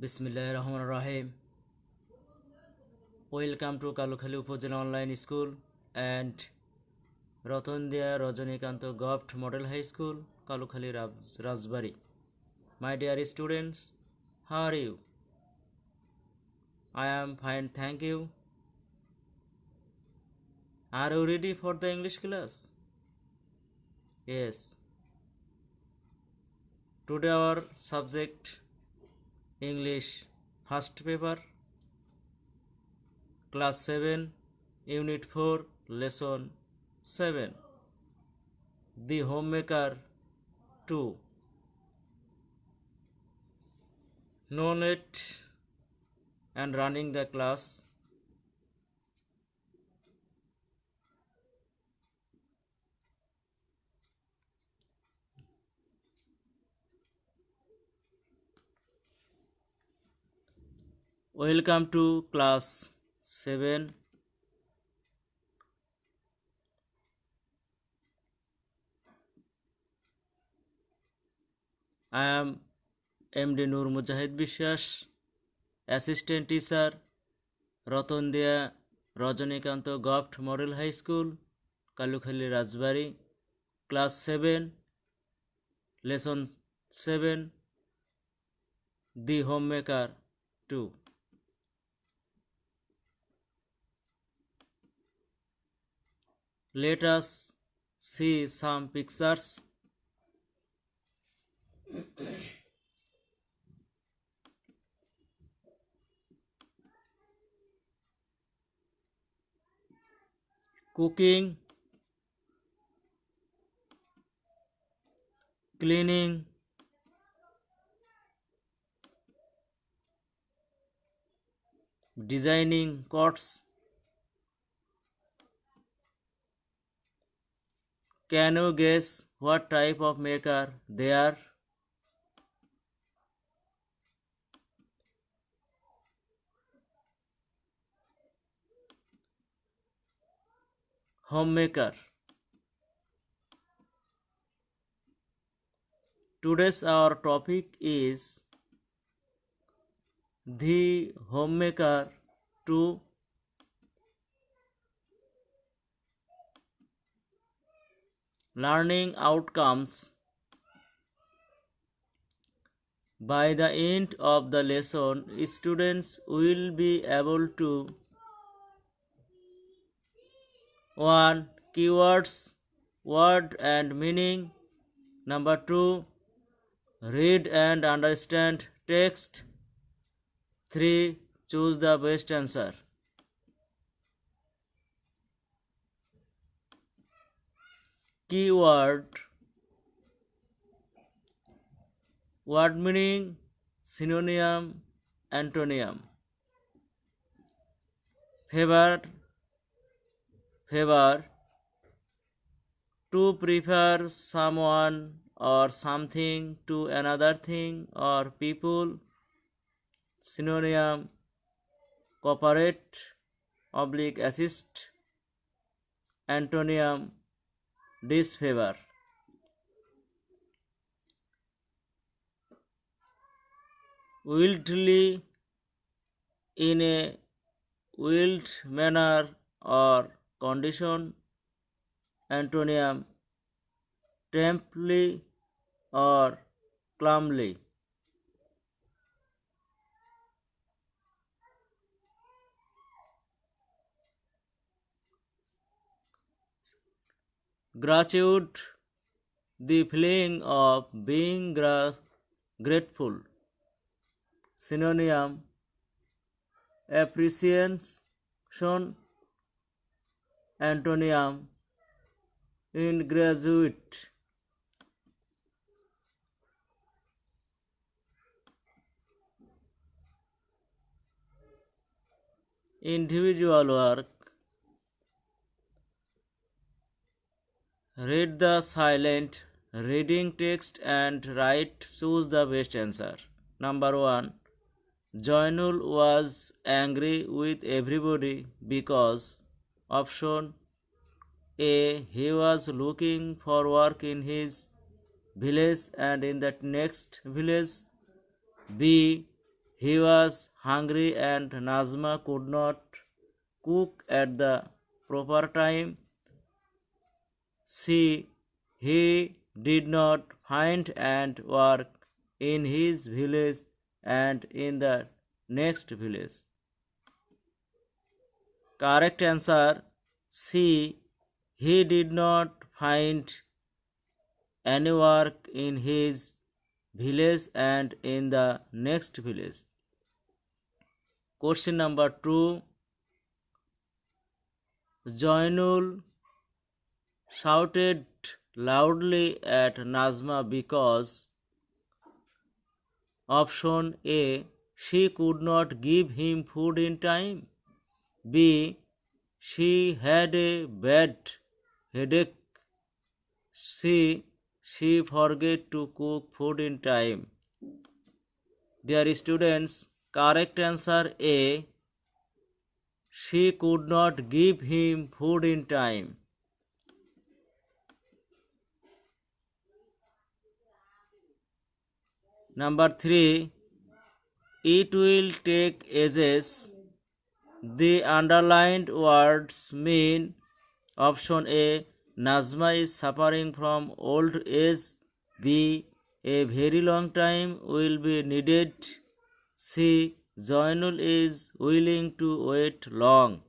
Bismillahirrahmanirrahim. Welcome to Kalukhali Upazila Online School and Ratondia Rajanikanto Gopt Model High School, Kalukhali Rajbari. My dear students, how are you? I am fine, thank you. Are you ready for the English class? Yes. Today our subject English first paper, class 7, unit 4, lesson 7. The Homemaker 2. No net and running the class. Welcome to class 7. I am MD Nur Mujahid Bishwas, assistant teacher, Ratondia Rajanikanto Gopt Model High School, Kalukhali Rajbari, class 7, lesson 7, The Homemaker 2. Let us see some pictures. Cooking, cleaning, designing cots. Can you guess what type of maker they are? Homemaker. Today's our topic is The Homemaker 2. Learning outcomes. By the end of the lesson, students will be able to 1. Keywords, word and meaning. Number 2. Read and understand text. 3. Choose the best answer. Keyword, word meaning, synonym, antonym. Favor, to prefer someone or something to another thing or people. Synonym, cooperate, assist. Antonym, disfavor. Wildly, in a wild manner or condition. Antonym, temptly or clumsily. Gratitude, the feeling of being grateful. Synonym, appreciation. Antonym, ingratitude. Individual work. Read the silent reading text and write. Choose the best answer. Number 1. Joinul was angry with everybody because option A. He was looking for work in his village and in the next village. B. He was hungry and Nazma could not cook at the proper time. C. He did not find and work in his village and in the next village. Correct answer C. He did not find any work in his village and in the next village. Question number 2. Joinul shouted loudly at Nazma because option A. She could not give him food in time. B. She had a bad headache. C. She forgot to cook food in time. Dear students, correct answer A. She could not give him food in time. Number 3. It will take ages. The underlined words mean option A. Nazma is suffering from old age. B. A very long time will be needed. C. Joinul is willing to wait long.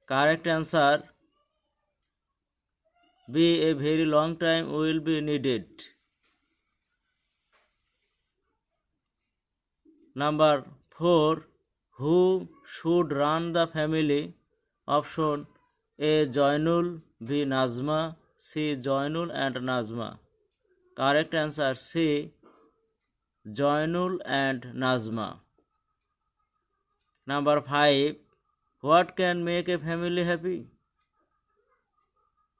Correct answer B. A very long time will be needed. Number 4. Who should run the family? Option A. Joinul. B. Nazma. C. Joinul and Nazma. Correct answer C. Joinul and Nazma. Number 5. What can make a family happy?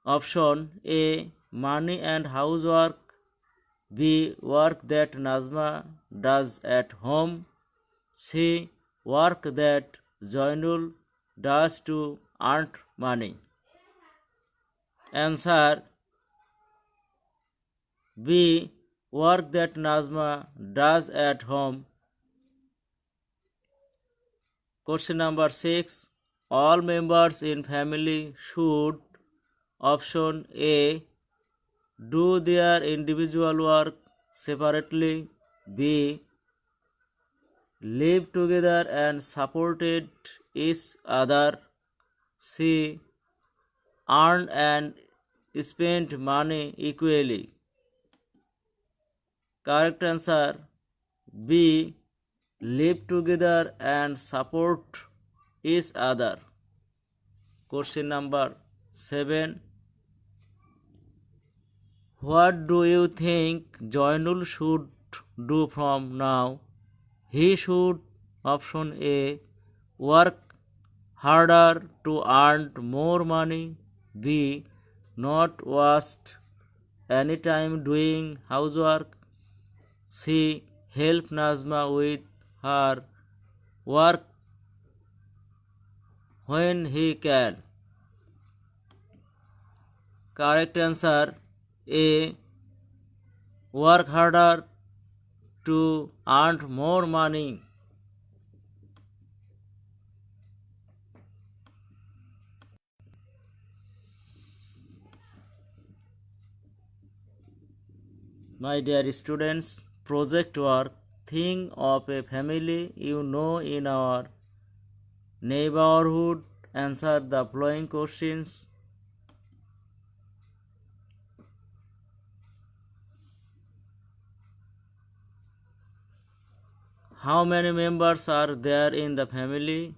Option A. Money and housework. B. Work that Nazma does at home. C. Work that Joinul does to earn money. Answer B. Work that Nazma does at home. Question number 6. All members in family should option A. Do their individual work separately. B. Live together and supported each other. C. Earn and spend money equally. Correct answer B. Live together and support each other. Question number 7. What do you think Joinul should do from now? He should option A. Work harder to earn more money. B. Not waste any time doing housework. C. Help Nazma with her work when he can. Correct answer A. Work harder to earn more money. My dear students, project work. Think of a family you know in our neighborhood. Answer the following questions. How many members are there in the family?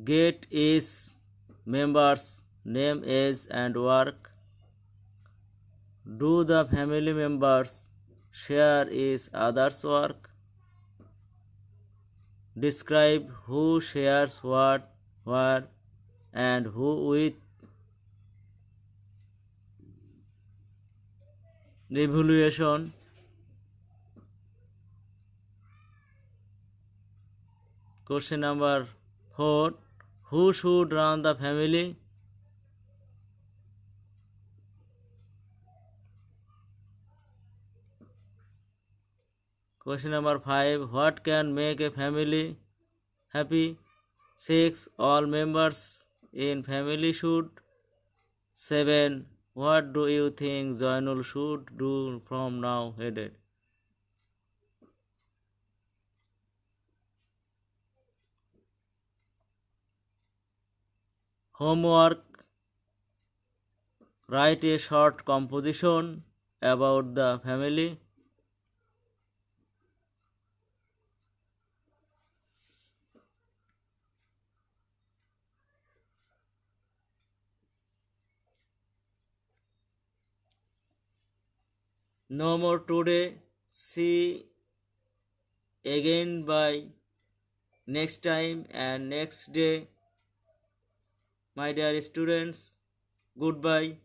Get each member's name, age, and work. Do the family members share each other's work? Describe who shares what, where, and who with. Evaluation. Question number 4. Who should run the family? Question number 5. What can make a family happy? 6. All members in family should. 7. What do you think Joinul should do from now headed? Homework. Write a short composition about the family. No more today. See again by next time and next day. My dear students, goodbye.